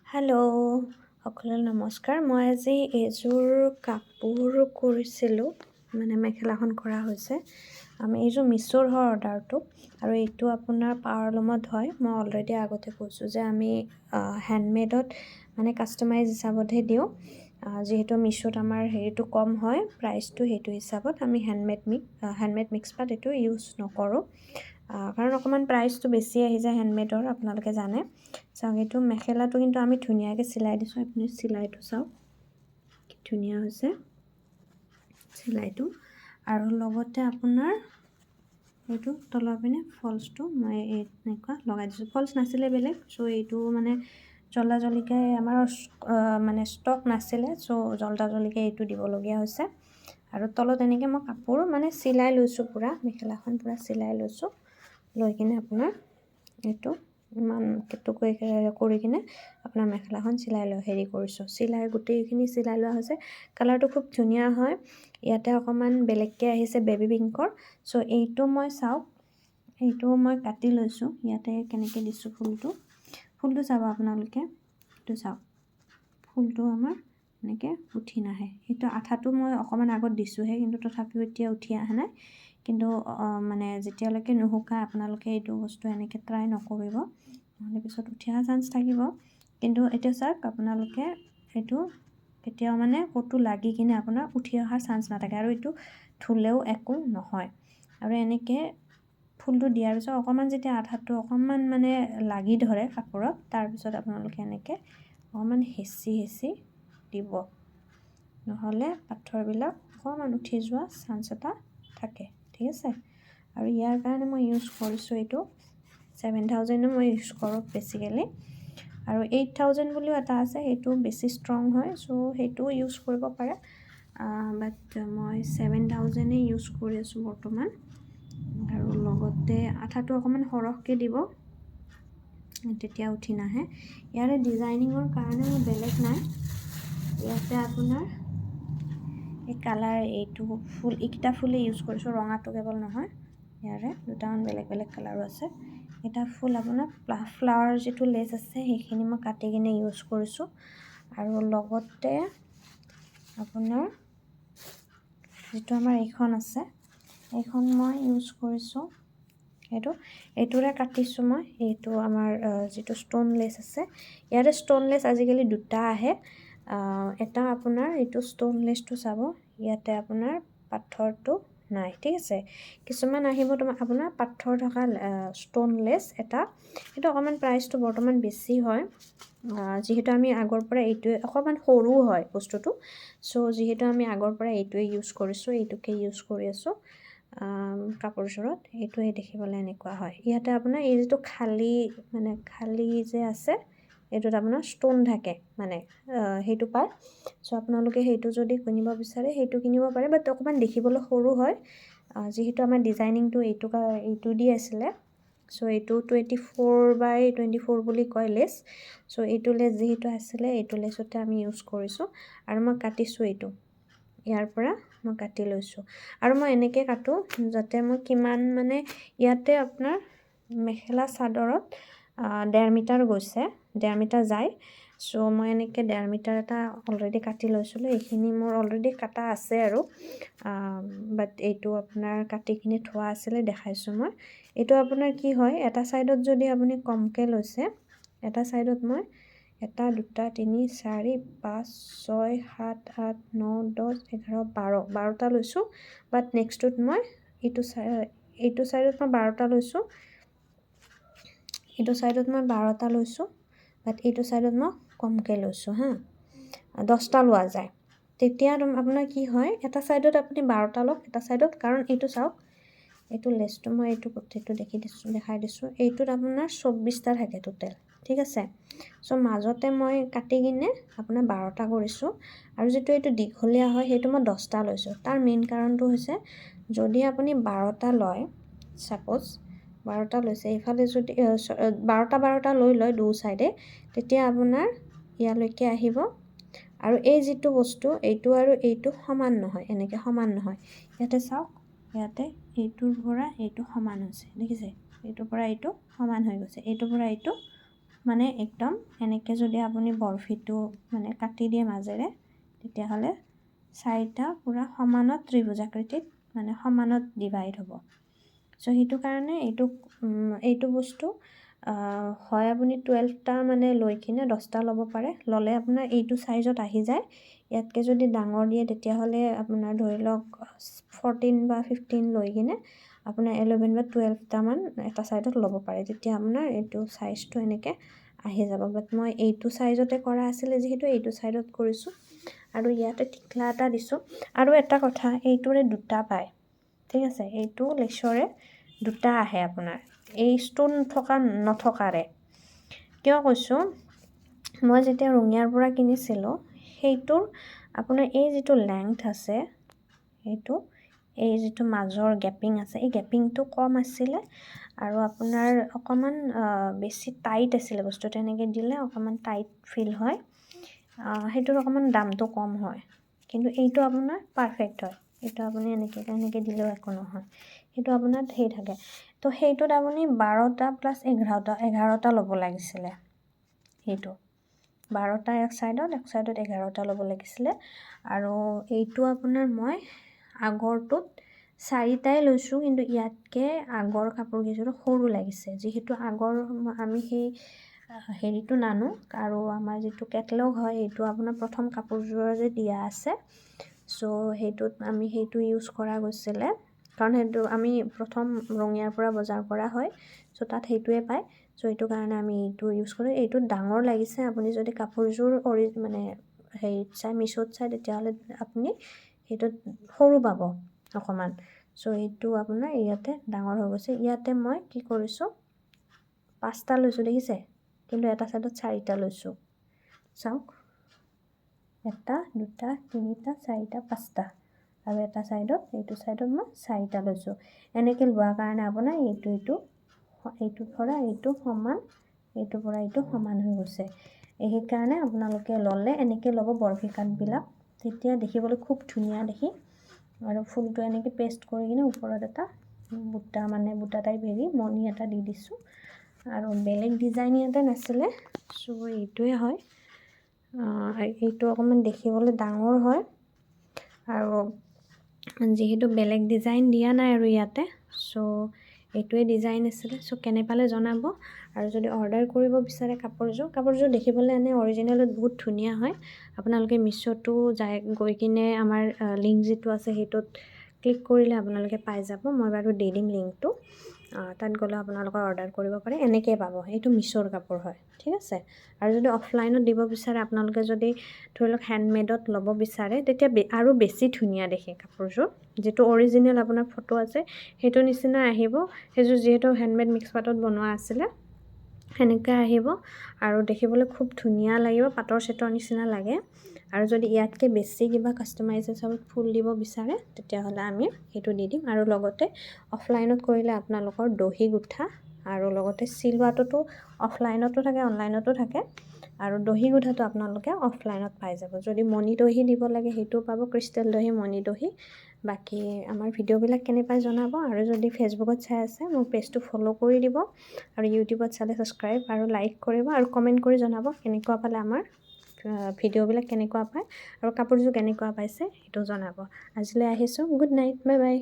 Hello' সকলোলৈ নমস্কাৰ। মই আজি এযোৰ কাপোৰ কৰিছিলোঁ, মেখেলাখন কৰা হৈছে। এইযোৰ মিছ'ৰ হয় অৰ্ডাৰটো, আৰু এইটো আপোনাৰ পাৱাৰলুমত হয়। মই অলৰেডি আগতে কৈছোঁ যে আমি হেণ্ডমেডত কাষ্টমাইজ হিচাপতহে দিওঁ। যিহেতু মিছ'ত আমাৰ হেৰিটো কম হয়, প্ৰাইচটো সেইটো হিচাপত আমি হেণ্ডমেড মিক্স পাত এইটো ইউজ নকৰোঁ, কাৰণ অকণমান প্ৰাইচটো বেছি আহি যায় হেণ্ডমেডৰ, আপোনালোকে জানে। চাওক, এইটো মেখেলাটো কিন্তু আমি ধুনীয়াকৈ চিলাই দিছোঁ। আপুনি চিলাইটো চাওক, কি ধুনীয়া হৈছে চিলাইটো। আৰু লগতে আপোনাৰ এইটো তলৰ পিনে ফলছটো মই এনেকুৱা লগাই দিছোঁ। ফলছ নাছিলে বেলেগ, চ' এইটো জল্দা জলদিকৈ আমাৰ ষ্টক নাছিলে, চ' জল্দা জলদিকৈ এইটো দিবলগীয়া হৈছে। আৰু তলত এনেকৈ মই কাপোৰ চিলাই লৈছোঁ, পূৰা মেখেলাখন পূৰা চিলাই লৈছোঁ। লৈ কিনে আপোনাৰ এইটো ইমান কৰি কিনে আপোনাৰ মেখেলাখন চিলাই গোটেইখিনি চিলাই লোৱা হৈছে। কালাৰটো খুব ধুনীয়া হয়। ইয়াতে অকণমান বেলেগকৈ আহিছে বেবী পিংকৰ। চ' এইটো মই কাটি লৈছোঁ। ইয়াতে কেনেকৈ দিছোঁ ফুলটো চাব আপোনালোকে, এইটো চাওক, ফুলটো আমাৰ এনেকৈ উঠি নাহে। সেইটো আঠাটো মই অকণমান আগত দিছোঁহে, কিন্তু তথাপিও এতিয়া উঠি অহা নাই। কিন্তু যেতিয়ালৈকে নুশুকায় আপোনালোকে এইটো বস্তু এনেকৈ ট্ৰাই নকৰিব, নহ'লে পিছত উঠি অহা চান্স থাকিব। কিন্তু এতিয়া চাওক, আপোনালোকে এইটো কেতিয়াও ক'তো লাগি কিনে আপোনাৰ উঠি অহাৰ চান্স নাথাকে, আৰু এইটো ধুলেও একো নহয়। আৰু এনেকৈ ফুলটো দিয়াৰ পিছত অকণমান যেতিয়া আঠাটো অকণমান লাগি ধৰে কাপোৰত, তাৰপিছত আপোনালোকে এনেকৈ অকণমান হেঁচি দিব, নহ'লে পাথৰবিলাক অকণমান উঠি যোৱা চান্স এটা থাকে, ঠিক আছে। আৰু ইয়াৰ কাৰণে মই ইউজ কৰিছোঁ এইটো 7000 মই ইউজ কৰোঁ বেছিকেলি। আৰু 8000 বুলিও এটা আছে, সেইটো বেছি ষ্ট্ৰং হয়, চ' সেইটোও ইউজ কৰিব পাৰে। বাট মই 7000 ইউজ কৰি আছোঁ বৰ্তমান। আৰু লগতে আঠাটো অকণমান সৰহকৈ দিব, তেতিয়া উঠি নাহে। ইয়াৰে ডিজাইনিঙৰ কাৰণে মোৰ বেলেগ নাই। ইয়াতে আপোনাৰ এই কালাৰ এইটো এইকেইটা ফুলেই ইউজ কৰিছোঁ, ৰঙাটো কেৱল নহয়। ইয়াৰে দুটামান বেলেগ কালাৰো আছে। এটা ফুল আপোনাৰ ফ্লাৱাৰ যিটো লেচ আছে সেইখিনি মই কাটি কিনে ইউজ কৰিছোঁ। আৰু লগতে আপোনাৰ যিটো আমাৰ এইখন আছে, এইখন মই ইউজ কৰিছোঁ। এইটোৰে কাটিছোঁ মই। এইটো আমাৰ যিটো ষ্ট'ন লেচ আছে, ইয়াতে ষ্ট'ন লেচ আজিকালি দুটা আহে। এটা আপোনাৰ এইটো ষ্ট'ন লেচটো চাব, ইয়াতে আপোনাৰ পাথৰটো নাই, ঠিক আছে। কিছুমান আহিব আপোনাৰ পাথৰ থকা ষ্ট'ন লেচ এটা, সেইটো অকণমান প্ৰাইচটো বৰ্তমান বেছি হয়। যিহেতু আমি আগৰ পৰা এইটোৱে, অকণমান সৰু হয় বস্তুটো, চ' যিহেতু আমি আগৰ পৰা এইটোৱে ইউজ কৰিছোঁ, এইটোকে ইউজ কৰি আছোঁ কাপোৰযোৰত। এইটোৱে দেখিবলৈ এনেকুৱা হয়। ইয়াতে আপোনাৰ এই যিটো খালী যে আছে, এইটোত আপোনাৰ ষ্ট'ন থাকে, সেইটো পায়। চ' আপোনালোকে সেইটো যদি কিনিব বিচাৰে সেইটো কিনিব পাৰে, বাট অকণমান দেখিবলৈ সৰু হয়। যিহেতু আমাৰ ডিজাইনিংটো এইটো দি আছিলে, চ' এইটো 24x24 বুলি কয় লেচ। চ' এইটো লেচ যিহেতু আছিলে, এইটো লেচতে আমি ইউজ কৰিছোঁ। আৰু মই কাটিছোঁ এইটো, ইয়াৰ পৰা মই কাটি লৈছোঁ। আৰু মই এনেকৈ কাটোঁ যাতে মই কিমান ইয়াতে আপোনাৰ মেখেলা চাদৰত 1.5 মিটাৰ গৈছে, 1.5 মিটাৰ যায়। চ' মই এনেকৈ 1.5 মিটাৰ এটা অলৰেডি কাটি লৈছিলোঁ। এইখিনি মোৰ অলৰেডি কাটা আছে আৰু, বাট এইটো আপোনাৰ কাটি কিনি থোৱা আছিলে, দেখাইছোঁ মই। এইটো আপোনাৰ কি হয়, এটা ছাইডত যদি আপুনি কমকৈ লৈছে, এটা ছাইডত মই 1 2 3 4 5 6 7 8 9 10 11 12টা লৈছোঁ। বাট নেক্সটটোত মই এইটো ছাইডত মই 12টা লৈছোঁ, এইটো ছাইডত মই 12টা লৈছোঁ। বাট এইটো ছাইডত মই কমকৈ লৈছোঁ 10টা লোৱা যায়। তেতিয়া আপোনাৰ কি হয়, এটা ছাইডত আপুনি 12টা লওক, এটা ছাইডত, কাৰণ এইটো চাওক, এইটো লেচটো মই এইটো গোটেইটো দেখাই দিছোঁ। এইটোত আপোনাৰ 24টা থাকে টোটেল, ঠিক আছে। চ' মাজতে মই কাটি কিনে আপোনাৰ 12টা কৰিছোঁ। আৰু যিটো এইটো দীঘলীয়া হয়, সেইটো মই 10টা লৈছোঁ। তাৰ মেইন কাৰণটো হৈছে, যদি আপুনি 12টা লয়, ছাপ'জ 12টা লৈছে, এইফালে যদি 12টা লৈ লয় দুই ছাইডে, তেতিয়া আপোনাৰ ইয়ালৈকে আহিব। আৰু এই যিটো বস্তু, এইটো আৰু এইটো সমান নহয়, এনেকৈ সমান নহয়। ইয়াতে চাওক, ইয়াতে এইটোৰ পৰা এইটো সমান হৈছে, দেখিছে? এইটোৰ পৰা এইটো সমান হৈ গৈছে, এইটোৰ পৰা এইটো মানে একদম এনেকৈ যদি আপুনি বৰফিটো মানে কাটি দিয়ে মাজেৰে তেতিয়াহ'লে 4টা পূৰা সমানত ত্ৰিভুজাকৃতিত মানে সমানত ডিভাইড হ'ব। চ' সেইটো কাৰণে এইটো বস্তু হয় আপুনি 12টা মানে লৈ কিনে 10টা ল'ব পাৰে। ল'লে আপোনাৰ এইটো চাইজত আহি যায়। ইয়াতকৈ যদি ডাঙৰ দিয়ে তেতিয়াহ'লে আপোনাৰ ধৰি লওক 14 বা 15 লৈ কিনে আপোনাৰ 11 বা 12টামান এটা ছাইডত ল'ব পাৰে। তেতিয়া আপোনাৰ এইটো চাইজটো এনেকৈ আহি যাব। বাট মই এইটো চাইজতে কৰা আছিলে যিহেতু এইটো ছাইডত কৰিছোঁ আৰু ইয়াতে টিকলা এটা দিছোঁ। আৰু এটা কথা, এইটোৰে দুটা পায়, ঠিক আছে। এইটো লেচৰে দুটা আহে আপোনাৰ, এই ষ্টোন নথকাৰে। কিয় কৈছোঁ, মই যেতিয়া ৰঙিয়াৰ পৰা কিনিছিলোঁ সেইটোৰ আপোনাৰ এই যিটো লেংথ আছে এই যিটো মাজৰ গেপিং আছে এই গেপিংটো কম আছিলে আৰু আপোনাৰ অকণমান বেছি টাইট আছিলে বস্তুটো। এনেকৈ দিলে অকণমান টাইট ফিল হয়, সেইটোৰ অকণমান দামটো কম হয়। কিন্তু এইটো আপোনাৰ পাৰফেক্ট হয়। এইটো আপুনি এনেকৈ দিলেও একো নহয়, সেইটো আপোনাৰ সেই থাকে। তো সেইটোত আপুনি 12টা প্লাছ 11টা ল'ব লাগিছিলে। সেইটো 12টা এক ছাইডত 11টা ল'ব লাগিছিলে। আৰু এইটো আপোনাৰ মই আগৰটোত 4টাই লৈছোঁ, কিন্তু ইয়াতকৈ আগৰ কাপোৰ কেইযোৰ সৰু লাগিছে। যিহেতু আগৰ আমি সেই হেৰিটো নানো আৰু আমাৰ যিটো কেটলগ হয় সেইটো আপোনাৰ প্ৰথম কাপোৰযোৰৰে দিয়া আছে। চ' সেইটোত আমি সেইটো ইউজ কৰা গৈছিলে, কাৰণ সেইটো আমি প্ৰথম ৰঙিয়াৰ পৰা বজাৰ কৰা হয়। চ' তাত সেইটোৱে পায়। চ' সেইটো কাৰণে আমি এইটো ইউজ কৰোঁ। এইটোত ডাঙৰ লাগিছে। আপুনি যদি কাপোৰযোৰ মানে হেৰিত চাই মিছ'ত চাই তেতিয়াহ'লে আপুনি সেইটোত সৰু পাব অকণমান। চ' এইটো আপোনাৰ ইয়াতে ডাঙৰ হৈ গৈছে। ইয়াতে মই কি কৰিছোঁ, 5টা লৈছোঁ দেখিছে, কিন্তু এটা ছাইডত 4টা লৈছোঁ। চাওক, 1 2 3 4 5টা আৰু এটা ছাইডত এইটো ছাইডত মই 4টা লৈছোঁ। এনেকৈ লোৱাৰ কাৰণে আপোনাৰ এইটোৰ পৰা এইটো সমান, এইটোৰ পৰা এইটো সমান হৈ গৈছে। সেইকাৰণে আপোনালোকে ল'লে এনেকৈ ল'ব বৰফি কাঠবিলাক, তেতিয়া দেখিবলৈ খুব ধুনীয়া দেখি। আৰু ফুলটো এনেকৈ পেষ্ট কৰি কিনে ওপৰত এটা বুটা টাইপ মণি এটা দি দিছোঁ। আৰু বেলেগ ডিজাইন ইয়াতে নাছিলে, চ' এইটোৱে হয়। এইটো অকণমান দেখিবলৈ ডাঙৰ হয় আৰু যিহেতু বেলেগ ডিজাইন দিয়া নাই আৰু ইয়াতে, চ' এইটোৱে ডিজাইন আছিলে। চ' কেনে পালে জনাব। আৰু যদি অৰ্ডাৰ কৰিব বিচাৰে কাপোৰযোৰ দেখিবলৈ এনে অৰিজিনেলত বহুত ধুনীয়া হয়। আপোনালোকে মিছ'টো গৈ কিনে আমাৰ লিংক যিটো আছে সেইটোত ক্লিক কৰিলে আপোনালোকে পাই যাব। মই বাৰু দি দিম লিংকটো, তাত গ'লে আপোনালোকে অৰ্ডাৰ কৰিব পাৰে। এনেকৈ পাব, এইটো মিছ'ৰ কাপোৰ হয়, ঠিক আছে। আৰু যদি অফলাইনত দিব বিচাৰে, আপোনালোকে যদি ধৰি লওক হেণ্ডমেডত ল'ব বিচাৰে, তেতিয়া আৰু বেছি ধুনীয়া দেখে কাপোৰযোৰ। যিটো অৰিজিনেল আপোনাৰ ফটো আছে সেইটো নিচিনা আহিব। সেইযোৰ যিহেতু হেণ্ডমেড মিক্স পাটত বনোৱা আছিলে, সেনেকৈ আহিব আৰু দেখিবলৈ খুব ধুনীয়া লাগিব, পাটৰ ছেটৰ নিচিনা লাগে। আৰু যদি ইয়াতকৈ বেছি কিবা কাষ্টমাইজ হিচাপত ফুল দিব বিচাৰে তেতিয়াহ'লে আমি সেইটো দি দিম। আৰু লগতে অফলাইনত কৰিলে আপোনালোকৰ দহি গুঠা আৰু লগতে চিলোৱাটোতো অফলাইনতো থাকে, অনলাইনতো থাকে। আৰু দহি গুঠাটো আপোনালোকে অফলাইনত পাই যাব। যদি মণি দহি দিব লাগে সেইটোও পাব, ক্ৰিষ্টেল দহি, মণি দহি। বাকী আমাৰ ভিডিঅ'বিলাক কেনে পাই জনাব। আৰু যদি ফেচবুকত চাই আছে মোৰ পেজটো ফ'ল' কৰি দিব, আৰু ইউটিউবত চালে ছাবস্ক্ৰাইব আৰু লাইক কৰিব, আৰু কমেণ্ট কৰি জনাব কেনেকুৱা পালে আমাৰ ভিডিঅ'বিলাক কেনেকুৱা পায় আৰু কাপোৰযোৰ কেনেকুৱা পাইছে সেইটো জনাব। আজিলৈ আহিছোঁ, গুড নাইট, বাই বাই।